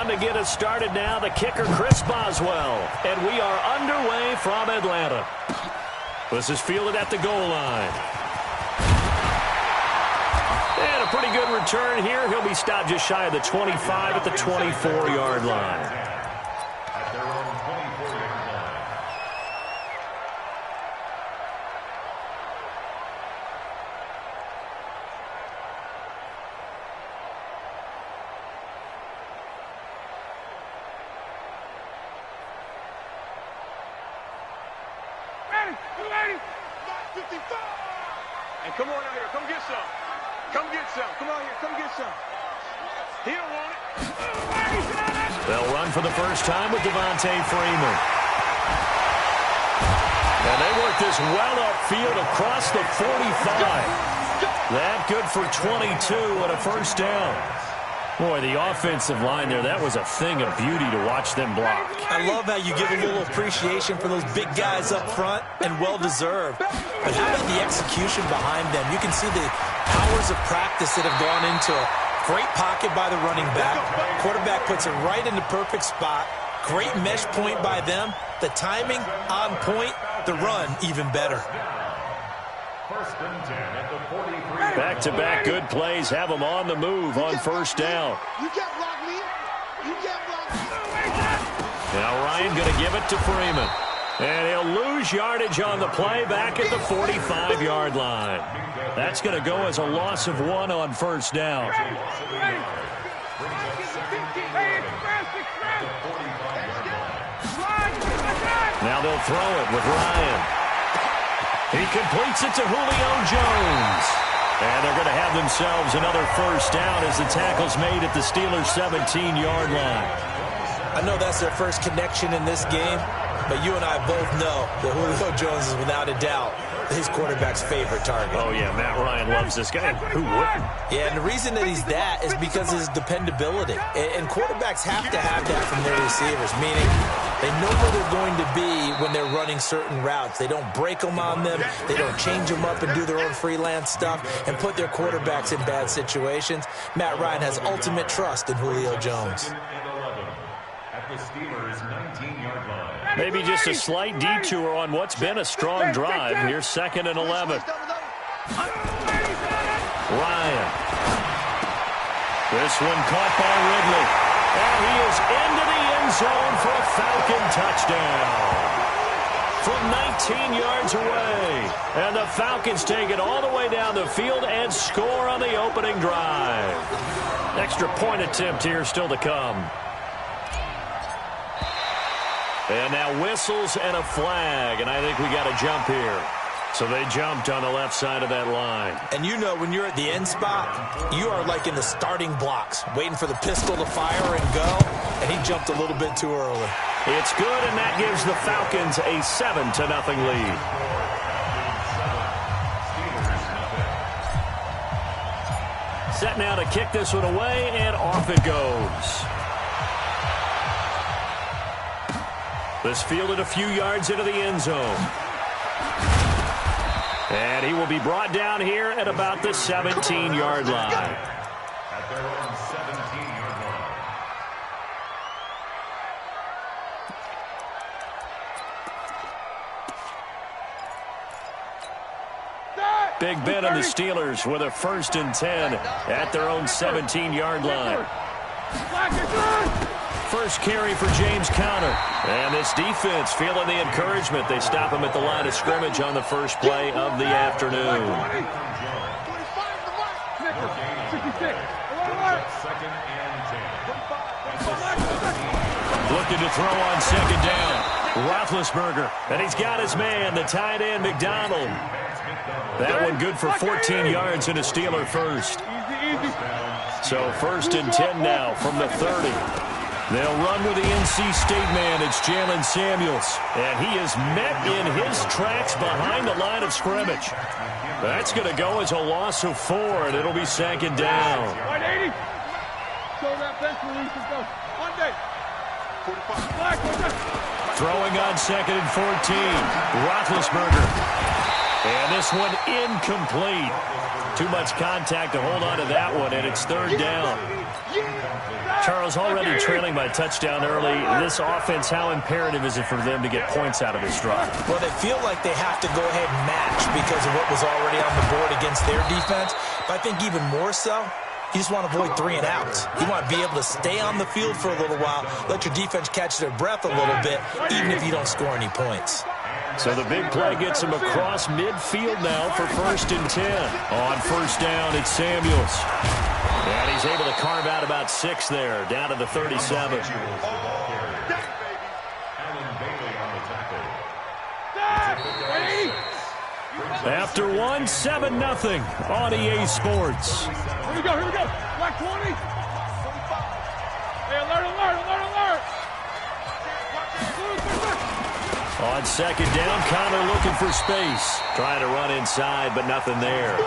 one to get us started now, the kicker, Chris Boswell. And we are underway from Atlanta. This is fielded at the goal line. And a pretty good return here. He'll be stopped just shy of the 25 at the 24-yard line. And come on out here. Come get some. Come get some. Come out here. Come get some. He don't want it. They'll run for the first time with Devontae Freeman. And they work this well upfield across the 45. That good for 22 and a first down. Boy, the offensive line there, that was a thing of beauty to watch them block. I love how you give a little appreciation for those big guys up front, and well-deserved. But how about the execution behind them? You can see the hours of practice that have gone into it. Great pocket by the running back. Quarterback puts it right in the perfect spot. Great mesh point by them. The timing on point. The run even better. First and 10 at the 43. Back-to-back good plays have them on the move on first down. You can't block me. You can't block me. Now Ryan going to give it to Freeman. And he'll lose yardage on the play back at the 45-yard line. That's going to go as a loss of 1 on first down. Now they'll throw it with Ryan. He completes it to Julio Jones. And they're going to have themselves another first down as the tackle's made at the Steelers' 17-yard line. I know that's their first connection in this game, but you and I both know that Julio Jones is without a doubt his quarterback's favorite target. Oh, yeah, Matt Ryan loves this guy. Who wouldn't? Yeah, and the reason that he's that is because of his dependability. And quarterbacks have to have that from their receivers, meaning they know where they're going to be when they're running certain routes. They don't break them on them. They don't change them up and do their own freelance stuff and put their quarterbacks in bad situations. Matt Ryan has ultimate trust in Julio Jones. Maybe just a slight detour on what's been a strong drive. Here's 2nd and 11. Ryan. This one caught by Ridley. And he is into the end zone for a Falcon touchdown. From 19 yards away. And the Falcons take it all the way down the field and score on the opening drive. Extra point attempt here still to come. And now whistles and a flag, and I think we got a jump here. So they jumped on the left side of that line. And you know when you're at the end spot, you are like in the starting blocks, waiting for the pistol to fire and go, and he jumped a little bit too early. It's good, and that gives the Falcons a 7-0 lead. Set now to kick this one away, and off it goes. This fielded a few yards into the end zone. And he will be brought down here at about the 17-yard line. At their own 17-yard line. Big Ben and the Steelers with a 1st and 10 at their own 17-yard line. First carry for James Conner. And this defense feeling the encouragement. They stop him at the line of scrimmage on the first play of the afternoon. Looking to throw on 2nd down. Roethlisberger. And he's got his man, the tight end, McDonald. That one good for 14 yards and a Steeler first. So 1st and 10 now from the 30. They'll run with the NC State man. It's Jalen Samuels. And he is met in his tracks behind the line of scrimmage. That's going to go as a loss of 4, and it'll be 2nd down. 180. Show that bench release and go. Monday. Black. Throwing on 2nd and 14. Roethlisberger. And this one incomplete. Too much contact to hold on to that one, and it's third down. Charles, already trailing by touchdown early. This offense, how imperative is it for them to get points out of this drive? Well, they feel like they have to go ahead and match because of what was already on the board against their defense. But I think even more so, you just want to avoid 3 and outs. You want to be able to stay on the field for a little while, let your defense catch their breath a little bit, even if you don't score any points. So the big play gets him across midfield now for 1st and 10. On 1st down, it's Samuels. And he's able to carve out about 6 there, down to the 37. After one, 7-0 on EA Sports. Here we go, Black 20. Hey, alert. On 2nd down, Connor looking for space. Trying to run inside, but nothing there.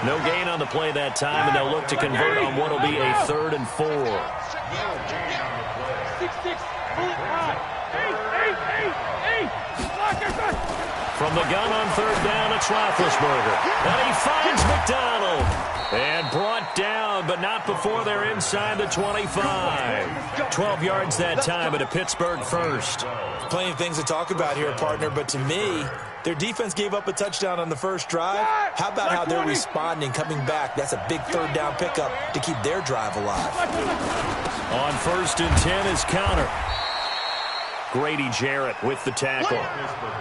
No gain on the play that time, and they'll look to convert on what will be a 3rd and 4. 6-6. From the gun on 3rd down, it's Roethlisberger. And he finds McDonald. And brought down, but not before they're inside the 25. 12 yards that time at a Pittsburgh 1st. Plenty of things to talk about here, partner, but to me, their defense gave up a touchdown on the first drive. How about how they're responding, coming back? That's a big 3rd down pickup to keep their drive alive. On 1st and 10 is Connor. Grady Jarrett with the tackle.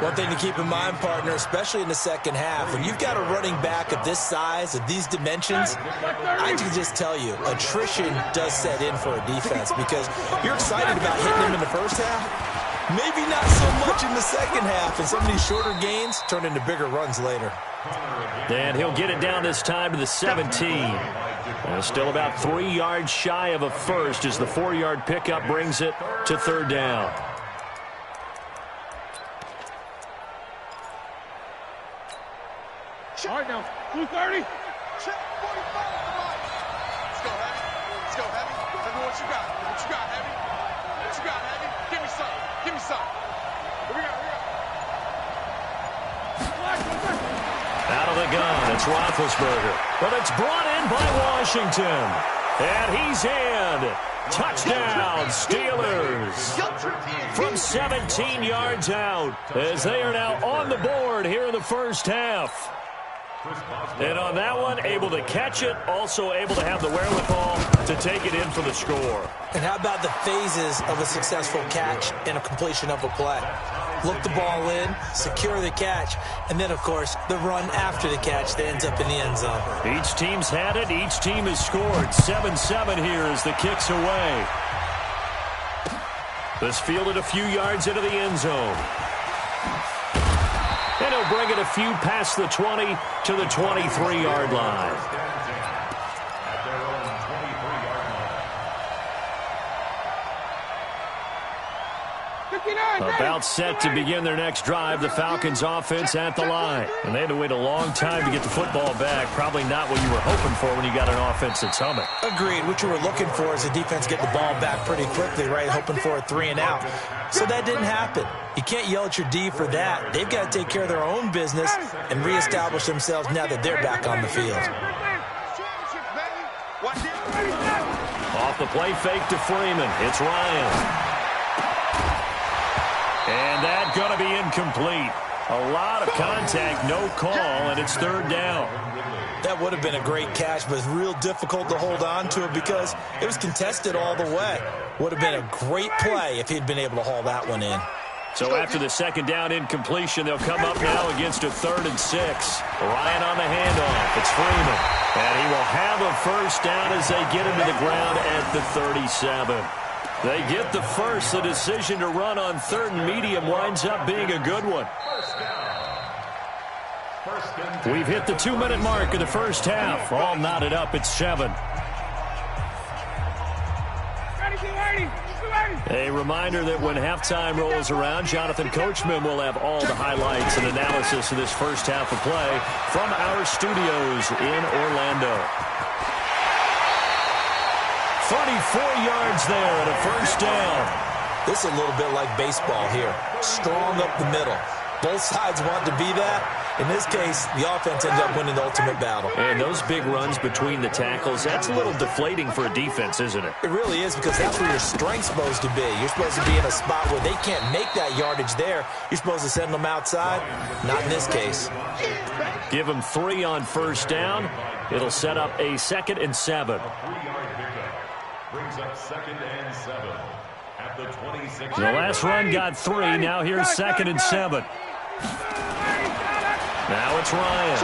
One thing to keep in mind, partner, especially in the second half, when you've got a running back of this size, of these dimensions, I can just tell you, attrition does set in for a defense because you're excited about hitting them in the first half. Maybe not so much in the second half, and some of these shorter gains turn into bigger runs later. And he'll get it down this time to the 17. And still about 3 yards shy of a first as the 4-yard pickup brings it to 3rd down. All right, now, 230. Check 45 at the line. Let's go, Heavy. Tell me what you got. What you got, Heavy? What you got, Heavy? Give me some. Here we go. Out of the gun, it's Roethlisberger. But it's brought in by Washington. And he's in. Touchdown, Steelers. From 17 yards out as they are now on the board here in the first half. And on that one, able to catch it, also able to have the wherewithal to take it in for the score. And how about the phases of a successful catch and a completion of a play? Look the ball in, secure the catch, and then, of course, the run after the catch that ends up in the end zone. Each team's had it. Each team has scored. 7-7 here as the kick's away. This fielded a few yards into the end zone. And he'll bring it a few past the 20 to the 23-yard line. About set to begin their next drive, the Falcons offense at the line. And they had to wait a long time to get the football back. Probably not what you were hoping for when you got an offense that's humming. Agreed. What you were looking for is the defense get the ball back pretty quickly, right? Hoping for a 3 and out. So that didn't happen. You can't yell at your D for that. They've got to take care of their own business and reestablish themselves now that they're back on the field. Off the play fake to Freeman. It's Ryan. And that's going to be incomplete. A lot of contact, no call, and it's 3rd down. That would have been a great catch, but it's real difficult to hold on to it because it was contested all the way. Would have been a great play if he'd been able to haul that one in. So after the 2nd down incompletion, they'll come up now against a 3rd and 6. Ryan on the handoff. It's Freeman. And he will have a first down as they get him to the ground at the 37. They get the first. The decision to run on 3rd and medium winds up being a good one. We've hit the 2-minute mark of the first half. All knotted up at 7. A reminder that when halftime rolls around, Jonathan Coachman will have all the highlights and analysis of this first half of play from our studios in Orlando. 34 yards there at a first down. This is a little bit like baseball here. Strong up the middle. Both sides want to be that, In this case, the offense ended up winning the ultimate battle. And those big runs between the tackles, that's a little deflating for a defense, isn't it? It really is, because that's where your strength's supposed to be. You're supposed to be in a spot where they can't make that yardage there. You're supposed to send them outside. Not in this case. Give them 3 on first down. It'll set up a 2nd and 7. Brings up 2nd and 7 at the 26. The last run got 3. Now here's 2nd and 7. Now it's Ryan.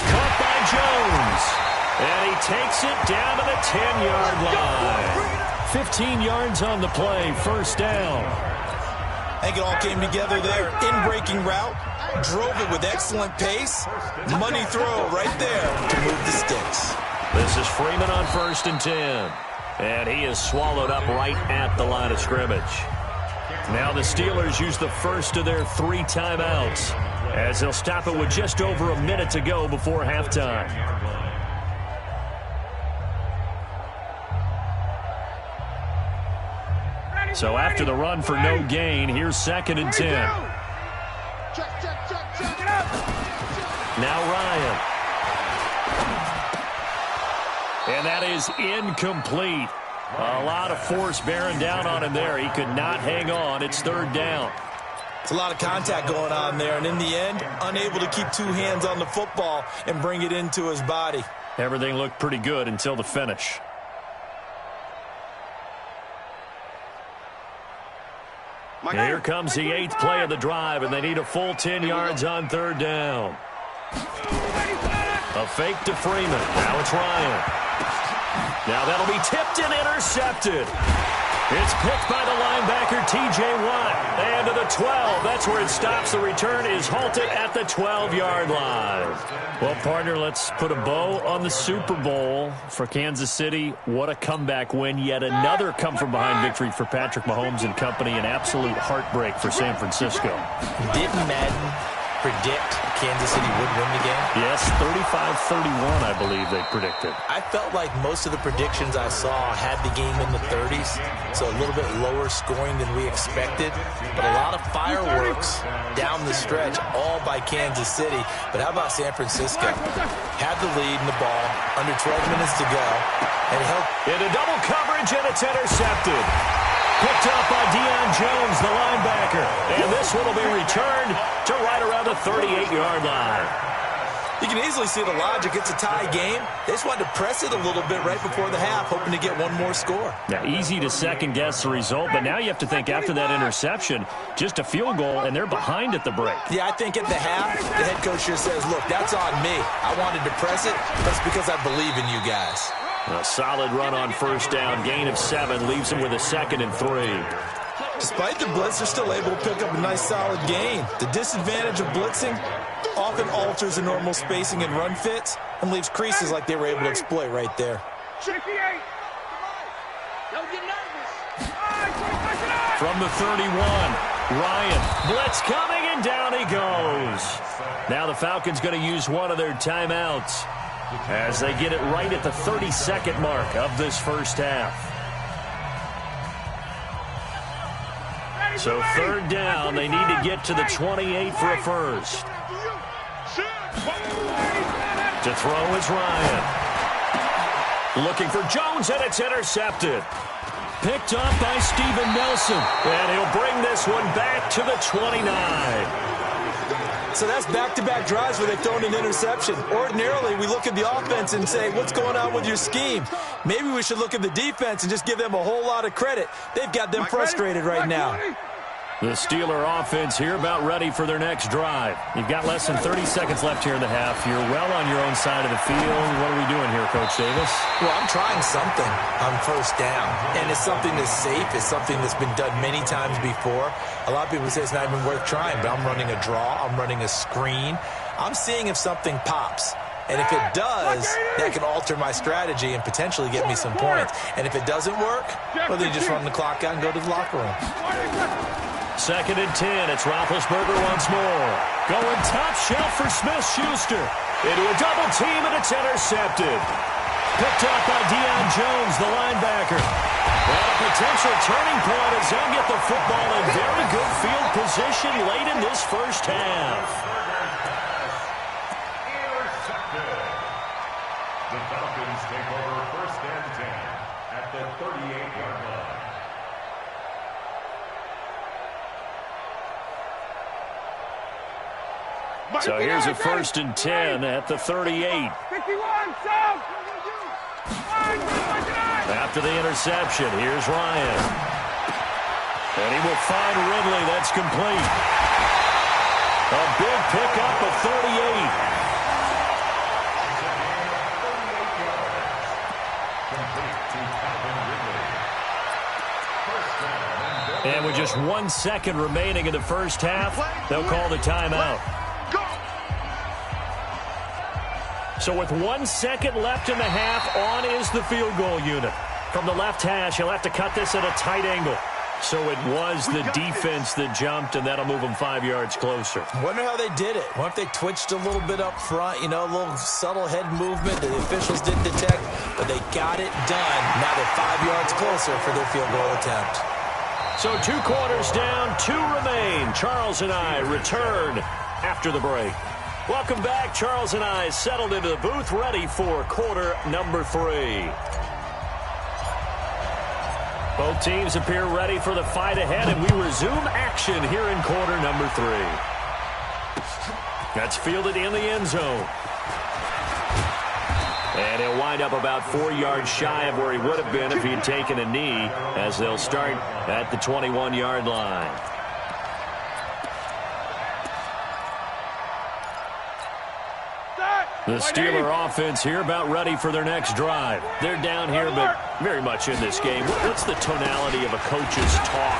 Caught by Jones. And he takes it down to the 10-yard line. 15 yards on the play. First down. I think it all came together there. In-breaking route. Drove it with excellent pace. Money throw right there to move the sticks. This is Freeman on 1st and 10. And he is swallowed up right at the line of scrimmage. Now the Steelers use the first of their 3 timeouts, as they'll stop it with just over a minute to go before halftime. So after the run for no gain, here's 2nd and 10. Now Ryan. And that is incomplete. A lot of force bearing down on him there. He could not hang on. It's 3rd down. It's a lot of contact going on there, and in the end, unable to keep 2 hands on the football and bring it into his body. Everything looked pretty good until the finish. And here comes the 8th play of the drive, and they need a full 10 yards on 3rd down. A fake to Freeman. Now it's Ryan. Now that'll be tipped and intercepted. It's picked by the linebacker, T.J. Watt. And to the 12. That's where it stops. The return is halted at the 12-yard line. Well, partner, let's put a bow on the Super Bowl for Kansas City. What a comeback win. Yet another come-from-behind victory for Patrick Mahomes and company. An absolute heartbreak for San Francisco. Didn't Madden predict Kansas City would win the game? Yes, 35-31, I believe they predicted. I felt like most of the predictions I saw had the game in the 30s, so a little bit lower scoring than we expected, but a lot of fireworks down the stretch, all by Kansas City. But how about San Francisco? Had the lead in the ball, under 12 minutes to go, and held into double coverage, and it's intercepted. Picked up by Deion Jones, the linebacker. And this one will be returned to right around the 38-yard line. You can easily see the logic. It's a tie game. They just wanted to press it a little bit right before the half, hoping to get one more score. Now, easy to second-guess the result, but now you have to think after that interception, just a field goal, and they're behind at the break. Yeah, I think at the half, the head coach just says, look, that's on me. I wanted to press it. That's because I believe in you guys. A solid run on first down. Gain of 7 leaves him with a 2nd and 3. Despite the blitz, they're still able to pick up a nice solid gain. The disadvantage of blitzing often alters the normal spacing and run fits and leaves creases like they were able to exploit right there. From the 31, Ryan. Blitz coming, and down he goes. Now the Falcons going to use one of their timeouts as they get it right at the 30-second mark of this first half. So 3rd down, they need to get to the 28 for a first. To throw is Ryan. Looking for Jones, and it's intercepted. Picked up by Steven Nelson, and he'll bring this one back to the 29. So that's back-to-back drives where they've thrown an interception. Ordinarily, we look at the offense and say, what's going on with your scheme? Maybe we should look at the defense and just give them a whole lot of credit. They've got them frustrated right now. The Steeler offense here about ready for their next drive. You've got less than 30 seconds left here in the half. You're well on your own side of the field. What are we doing here, Coach Davis? Well, I'm trying something on first down, and it's something that's safe. It's something that's been done many times before. A lot of people say it's not even worth trying, but I'm running a draw. I'm running a screen. I'm seeing if something pops. And if it does, that can alter my strategy and potentially get me some points. And if it doesn't work, well, then you just run the clock out and go to the locker room. 2nd and 10. It's Roethlisberger once more. Going top shelf for Smith-Schuster. Into a double team, and it's intercepted. Picked up by Deion Jones, the linebacker. And a potential turning point as they'll get the football in very good field position late in this first half. Intercepted. The Falcons take over first and 10 at the 38-yard line. So here's a first and 10 at the 38. 51, South. After the interception, here's Ryan. And he will find Ridley. That's complete. A big pickup of 38. And with just 1 second remaining in the first half, they'll call the timeout. So with 1 second left in the half, on is the field goal unit. From the left hash, he'll have to cut this at a tight angle. So it was the defense that jumped, and that'll move them 5 yards closer. Wonder how they did it. What if they twitched a little bit up front, you know, a little subtle head movement that the officials didn't detect, but they got it done. Now they're 5 yards closer for their field goal attempt. So 2 quarters down, 2 remain. Charles and I return after the break. Welcome back. Charles and I settled into the booth, ready for quarter number 3. Both teams appear ready for the fight ahead, and we resume action here in quarter number 3. That's fielded in the end zone. And he'll wind up about 4 yards shy of where he would have been if he had taken a knee, as they'll start at the 21-yard line. The Steeler offense here about ready for their next drive. They're down here, but very much in this game. What's the tonality of a coach's talk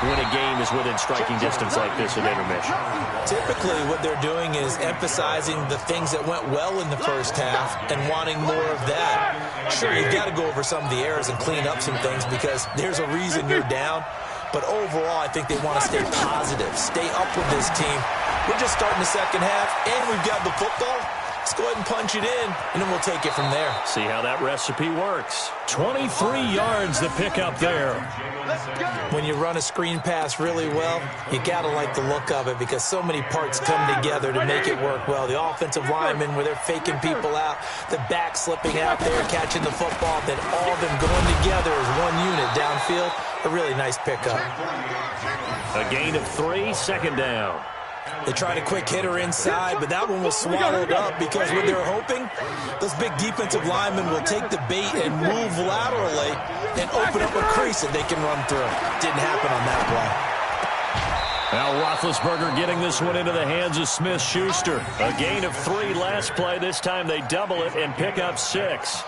when a game is within striking distance like this at intermission? Typically, what they're doing is emphasizing the things that went well in the first half and wanting more of that. Sure, you've got to go over some of the errors and clean up some things because there's a reason you're down. But overall, I think they want to stay positive, stay up with this team. We're just starting the second half, and we've got the football. Let's go ahead and punch it in, and then we'll take it from there. See how that recipe works. 23 yards to pick up there. When you run a screen pass really well, you got to like the look of it because so many parts come together to make it work well. The offensive linemen, where they're faking people out, the back slipping out there, catching the football, then all of them going together as one unit downfield. A really nice pickup. A gain of 3, second down. They tried a quick hitter inside, but that one was swallowed up because what they're hoping, those big defensive linemen will take the bait and move laterally and open up a crease that they can run through. Didn't happen on that play. Now Roethlisberger getting this one into the hands of Smith-Schuster. A gain of 3 last play. This time they double it and pick up 6.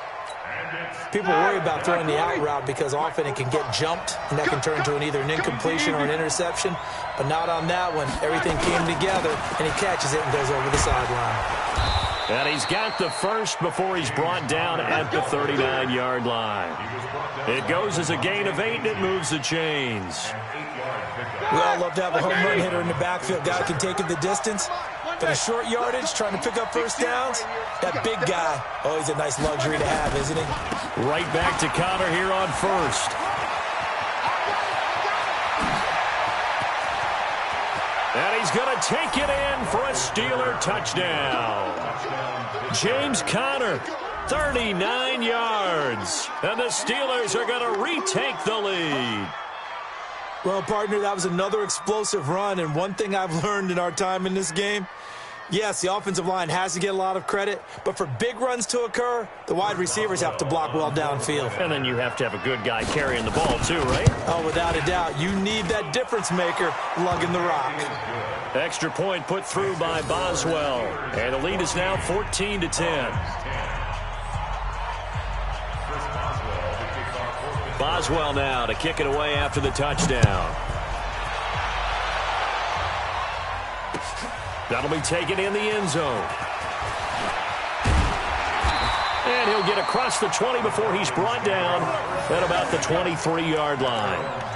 People worry about throwing the out route because often it can get jumped, and that can turn to either an incompletion or an interception. But not on that one. Everything came together, and he catches it and goes over the sideline. And he's got the first before he's brought down at the 39-yard line. It goes as a gain of 8, and it moves the chains. We all love to have a home run hitter in the backfield. Guy can take it the distance. But a short yardage, trying to pick up first downs, that big guy, oh, he's a nice luxury to have, isn't he? Right back to Connor here on first. And he's going to take it in for a Steeler touchdown. James Conner, 39 yards. And the Steelers are going to retake the lead. Well, partner, that was another explosive run. And one thing I've learned in our time in this game, yes, the offensive line has to get a lot of credit, but for big runs to occur, the wide receivers have to block well downfield. And then you have to have a good guy carrying the ball too, right? Oh, without a doubt. You need that difference maker lugging the rock. Extra point put through by Boswell. And the lead is now 14-10. Boswell now to kick it away after the touchdown. That'll be taken in the end zone. And he'll get across the 20 before he's brought down at about the 23-yard line.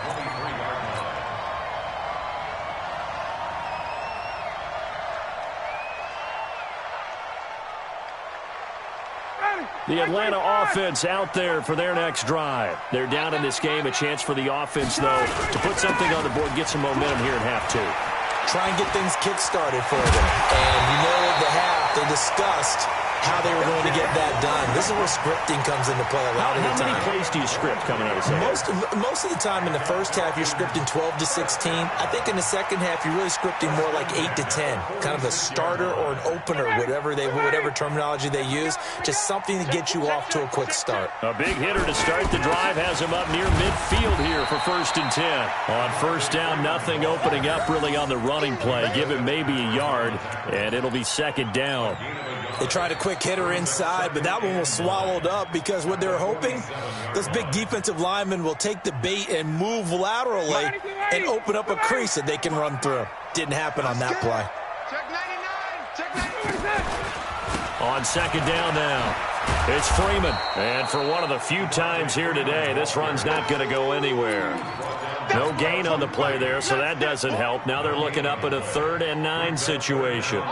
The Atlanta offense out there for their next drive. They're down in this game. A chance for the offense, though, to put something on the board, get some momentum here in half two. Try and get things kick-started for them. And you know at the half, they discussed how they were going to get that done. This is where scripting comes into play a lot of the time. How many plays do you script coming out of second? Most of the time in the first half, you're scripting 12 to 16. I think in the second half, you're really scripting more like 8 to 10. Kind of a starter or an opener, whatever terminology they use. Just something to get you off to a quick start. A big hitter to start the drive has him up near midfield here for 1st and 10. On first down, nothing opening up really on the running play. Give him maybe a yard, and it'll be 2nd down. They tried a quick hitter inside, but that one was swallowed up because what they're hoping, those big defensive linemen will take the bait and move laterally and open up a crease that they can run through. Didn't happen on that play. Check 99. Check 99. On 2nd down now, it's Freeman. And for one of the few times here today, this run's not going to go anywhere. No gain on the play there, so that doesn't help. Now they're looking up at a 3rd and 9 situation.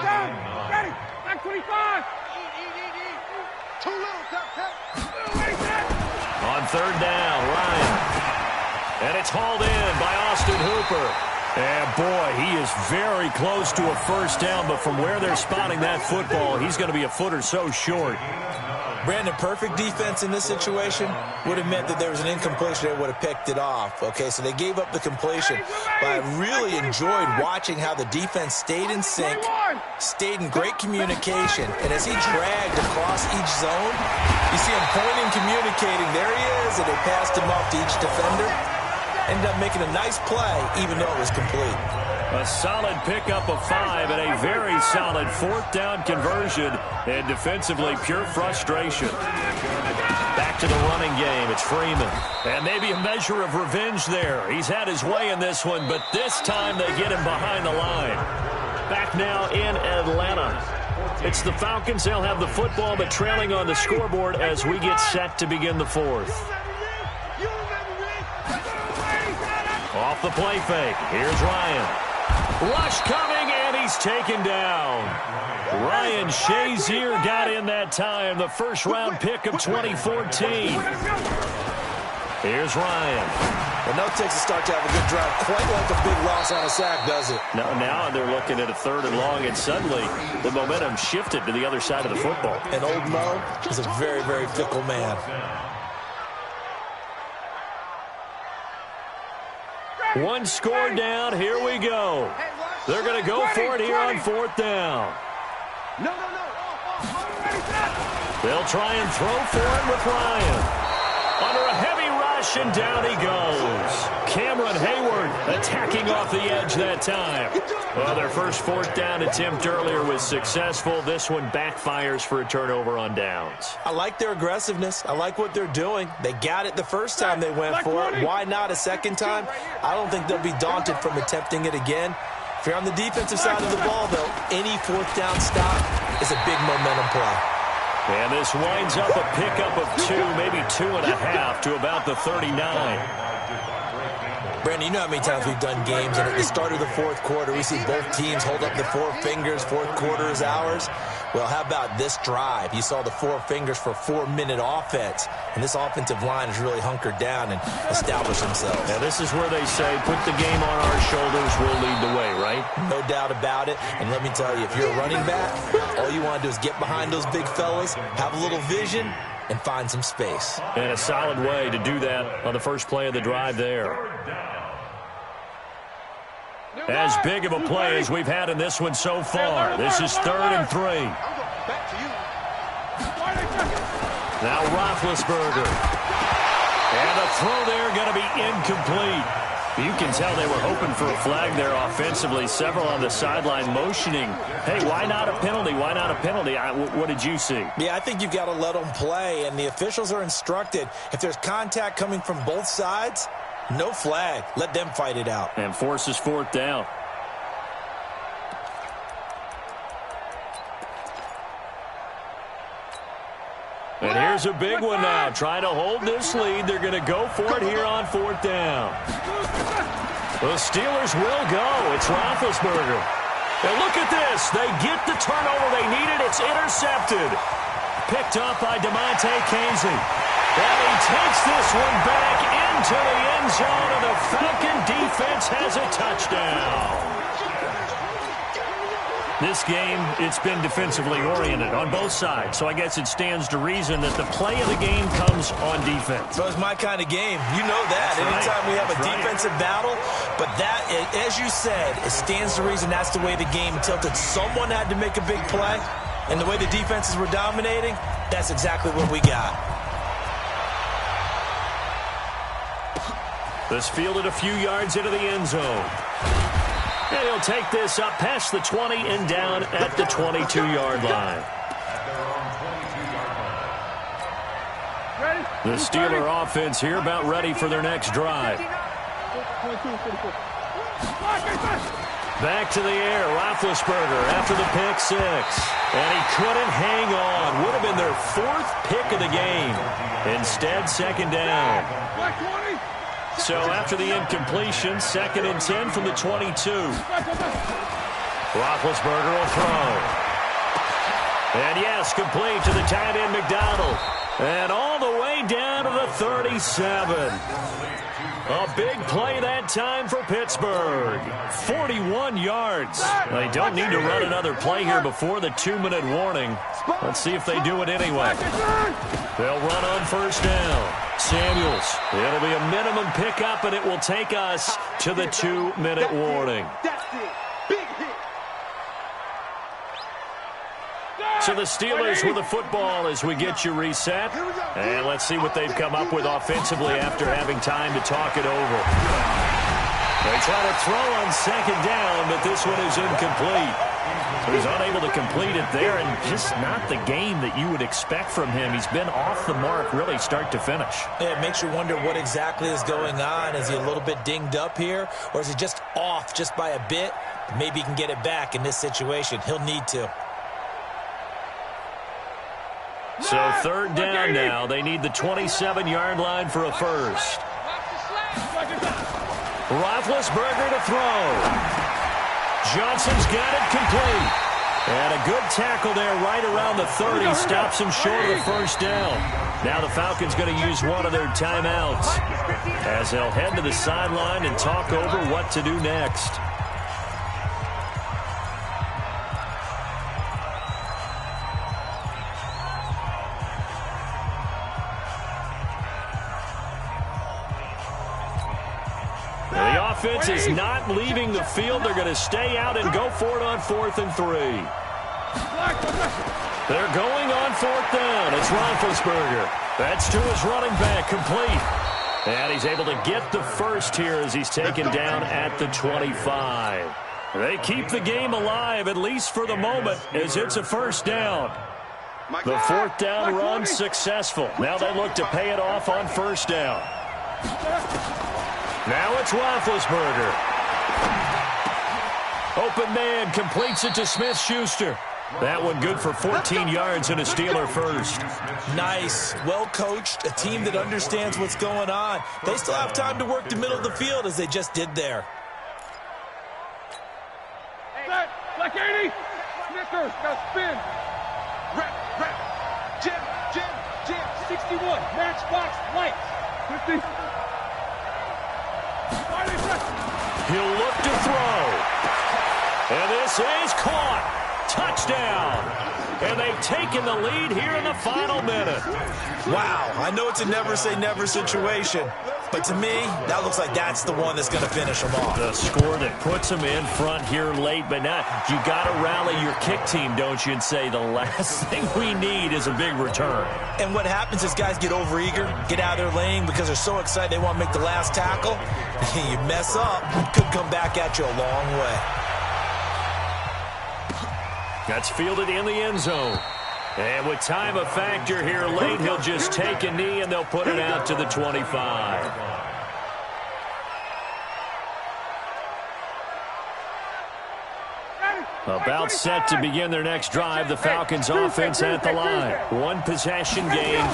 On 3rd down, Ryan. And it's hauled in by Austin Hooper. And, boy, he is very close to a 1st down, but from where they're spotting that football, he's going to be a foot or so short. Brandon, perfect defense in this situation would have meant that there was an incompletion that would have picked it off. Okay, so they gave up the completion. But I really enjoyed watching how the defense stayed in sync, stayed in great communication. And as he dragged across each zone, you see him pointing, communicating. There he is, and they passed him off to each defender. Ended up making a nice play, even though it was complete. A solid pickup of 5 and a very solid 4th down conversion. And defensively, pure frustration. Back to the running game. It's Freeman. And maybe a measure of revenge there. He's had his way in this one, but this time they get him behind the line. Back now in Atlanta. It's the Falcons. They'll have the football, but trailing on the scoreboard as we get set to begin the 4th. Off the play fake. Here's Ryan. Rush coming, and he's taken down. Ryan Shazier got in that time, the first-round pick of 2014. Here's Ryan. Well, no takes a start to have a good drive. Quite like a big loss on a sack, does it? Now they're looking at a 3rd and long, and suddenly the momentum shifted to the other side of the football. And old Mo is a very, very fickle man. One score down. Here we go. They're going to go for it here on 4th down. They'll try and throw for it with Ryan. Under a heavy rush, and down he goes. Cameron Hayward attacking off the edge that time. Well, their first 4th down attempt earlier was successful. This one backfires for a turnover on downs. I like their aggressiveness. I like what they're doing. They got it the first time they went for it. Why not a second time? I don't think they'll be daunted from attempting it again. If you're on the defensive side of the ball, though, any 4th down stop is a big momentum play. And this winds up a pickup of 2, maybe 2.5 to about the 39. Brandon, you know how many times we've done games, and at the start of the 4th quarter, we see both teams hold up the 4 fingers, 4th quarter is ours. Well, how about this drive? You saw the 4 fingers for 4-minute offense, and this offensive line has really hunkered down and established themselves. Now, this is where they say, put the game on our shoulders, we'll lead the way, right? No doubt about it, and let me tell you, if you're a running back, all you want to do is get behind those big fellas, have a little vision, and find some space. And a solid way to do that on the first play of the drive there. As big of a play as we've had in this one so far. This is 3rd and 3. Now Roethlisberger. And a throw there going to be incomplete. You can tell they were hoping for a flag there offensively. Several on the sideline motioning, hey, why not a penalty? Why not a penalty? What did you see? Yeah, I think you've got to let them play, and the officials are instructed. If there's contact coming from both sides, no flag. Let them fight it out. And forces 4th down. And here's a big one now. Trying to hold this lead. They're going to go for it here on 4th down. The Steelers will go. It's Roethlisberger. And look at this. They get the turnover they needed. It's intercepted. picked up by DeMonte Casey. And he takes this one back into the end zone, and the Falcon defense has a touchdown. This game, it's been defensively oriented on both sides, so I guess it stands to reason that the play of the game comes on defense. So it's my kind of game. You know that. That's Anytime we have a right. defensive battle, but that, as you said, it stands to reason that's the way the game tilted. Someone had to make a big play, and the way the defenses were dominating, that's exactly what we got. This fielded a few yards into the end zone. And he'll take this up past the 20 and down at the 22-yard line. The Steeler offense here about ready for their next drive. Back to the air, Roethlisberger after the pick six. And he couldn't hang on. Would have been their fourth pick of the game. Instead, second down. So after the incompletion, 2nd and 10 from the 22. Roethlisberger will throw. And yes, complete to the tight end McDonald. And all the way down to the 37. A big play that time for Pittsburgh. 41 yards. They don't need to run another play here before the 2-minute warning. Let's see if they do it anyway. They'll run on first down. Samuels. It'll be a minimum pickup, and it will take us to the 2-minute warning. So the Steelers with the football as we get you reset. And let's see what they've come up with offensively after having time to talk it over. They try to throw on second down, but this one is incomplete. So he's unable to complete it there, and just not the game that you would expect from him. He's been off the mark really start to finish. Yeah, it makes you wonder what exactly is going on. Is he a little bit dinged up here, or is he just off just by a bit? Maybe he can get it back in this situation. He'll need to. So third down now. They need the 27-yard line for a first. Roethlisberger to throw. Johnson's got it complete. And a good tackle there right around the 30. Stops him short of the first down. Now the Falcons going to use one of their timeouts as they'll head to the sideline and talk over what to do next. The offense is not leaving the field. They're going to stay out and go for it on 4th and 3. They're going on 4th down. It's Roethlisberger. That's to his running back, complete. And he's able to get the first here as he's taken down at the 25. They keep the game alive, at least for the moment, as it's a first down. The 4th down run successful. Now they look to pay it off on first down. Now it's Roethlisberger. Open man completes it to Smith-Schuster. That one good for 14 yards and a Steeler first. Nice. Well coached. A team that understands what's going on. They still have time to work the middle of the field as they just did there. Black 80. Snickers. Got spin. Rep. Jim. 61. Matchbox lights. 50. He'll look to throw. And this is caught. Touchdown. And they've taken the lead here in the final minute. Wow. I know it's a never-say-never situation, but to me, that looks like that's the one that's going to finish them off. The score that puts them in front here late, but now you got to rally your kick team, don't you, and say the last thing we need is a big return. And what happens is guys get overeager, get out of their lane because they're so excited they want to make the last tackle. You mess up, it could come back at you a long way. That's fielded in the end zone. And with time a factor here late, he'll just take a knee and they'll put it out to the 25. About set to begin their next drive, the Falcons offense at the line. One possession game,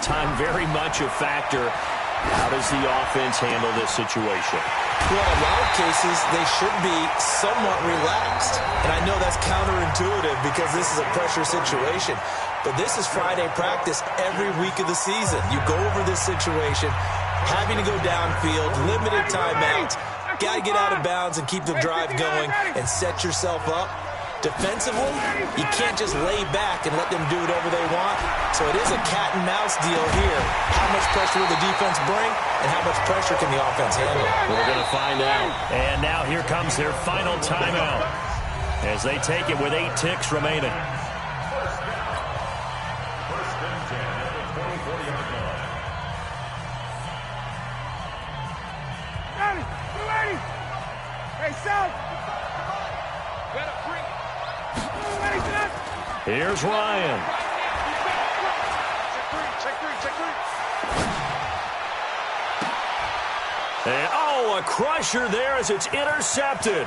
time very much a factor. How does the offense handle this situation? Well, in a lot of cases, they should be somewhat relaxed. And I know that's counterintuitive because this is a pressure situation. But this is Friday practice every week of the season. You go over this situation, having to go downfield, limited timeouts, got to get out of bounds and keep the drive going and set yourself up. Defensively, you can't just lay back and let them do whatever they want. So it is a cat and mouse deal here. How much pressure will the defense bring, and how much pressure can the offense handle? We're going to find out. And now here comes their final timeout as they take it with 8 ticks remaining. First and 10 at the 24-yard line. Ready? Hey, South. Better bring it. Here's Ryan. Check three. And, a crusher there as it's intercepted.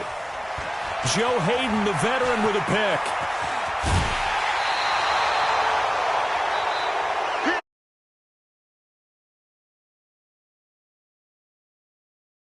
Joe Hayden, the veteran, with a pick.